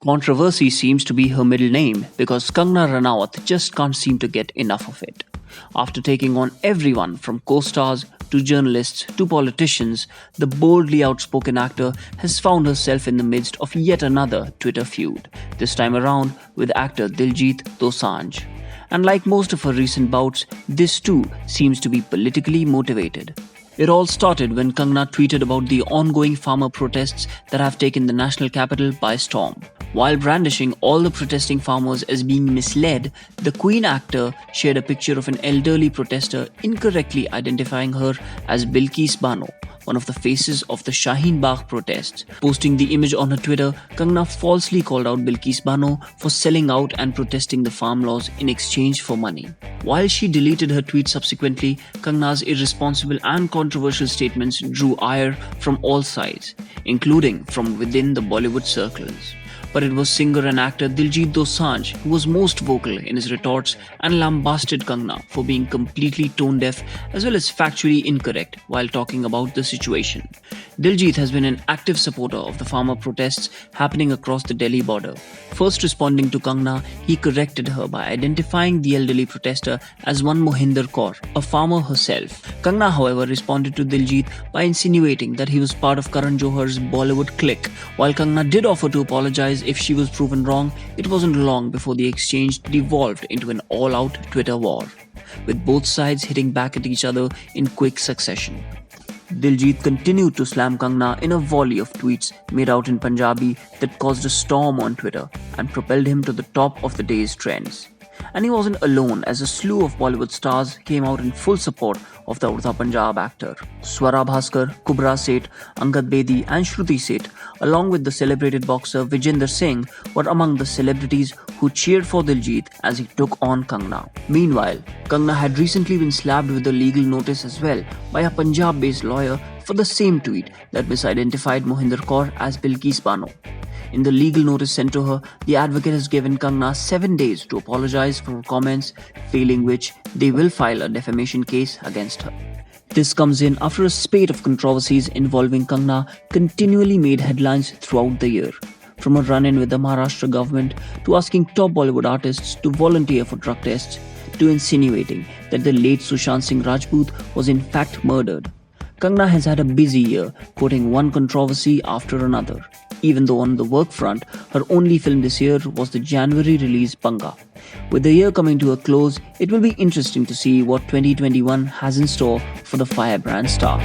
Controversy seems to be her middle name because Kangana Ranaut just can't seem to get enough of it. After taking on everyone from co-stars to journalists to politicians, the boldly outspoken actor has found herself in the midst of yet another Twitter feud, this time around with actor Diljit Dosanjh. And like most of her recent bouts, this too seems to be politically motivated. It all started when Kangana tweeted about the ongoing farmer protests that have taken the national capital by storm. While brandishing all the protesting farmers as being misled, the Queen actor shared a picture of an elderly protester incorrectly identifying her as Bilkis Bano, one of the faces of the Shaheen Bagh protests. Posting the image on her Twitter, Kangana falsely called out Bilkis Bano for selling out and protesting the farm laws in exchange for money. While she deleted her tweet subsequently, Kangana's irresponsible and controversial statements drew ire from all sides, including from within the Bollywood circles. But it was singer and actor Diljit Dosanjh who was most vocal in his retorts and lambasted Kangana for being completely tone-deaf as well as factually incorrect while talking about the situation. Diljit has been an active supporter of the farmer protests happening across the Delhi border. First responding to Kangana, he corrected her by identifying the elderly protester as one Mohinder Kaur, a farmer herself. Kangana, however, responded to Diljit by insinuating that he was part of Karan Johar's Bollywood clique. While Kangana did offer to apologize if she was proven wrong, it wasn't long before the exchange devolved into an all-out Twitter war, with both sides hitting back at each other in quick succession. Diljit continued to slam Kangana in a volley of tweets made out in Punjabi that caused a storm on Twitter and propelled him to the top of the day's trends. And he wasn't alone, as a slew of Bollywood stars came out in full support of the Urta Punjab actor. Swara Bhaskar, Kubra Seth, Angad Bedi and Shruti Seth, along with the celebrated boxer Vijender Singh, were among the celebrities who cheered for Diljit as he took on Kangana. Meanwhile, Kangana had recently been slapped with a legal notice as well by a Punjab-based lawyer for the same tweet that misidentified Mohinder Kaur as Bilkis Bano. In the legal notice sent to her, the advocate has given Kangana 7 days to apologize for her comments, failing which they will file a defamation case against her. This comes in after a spate of controversies involving Kangana continually made headlines throughout the year. From a run-in with the Maharashtra government, to asking top Bollywood artists to volunteer for drug tests, to insinuating that the late Sushant Singh Rajput was in fact murdered. Kangana has had a busy year, quoting one controversy after another. Even though on the work front, her only film this year was the January release Banga. With the year coming to a close, it will be interesting to see what 2021 has in store for the firebrand star.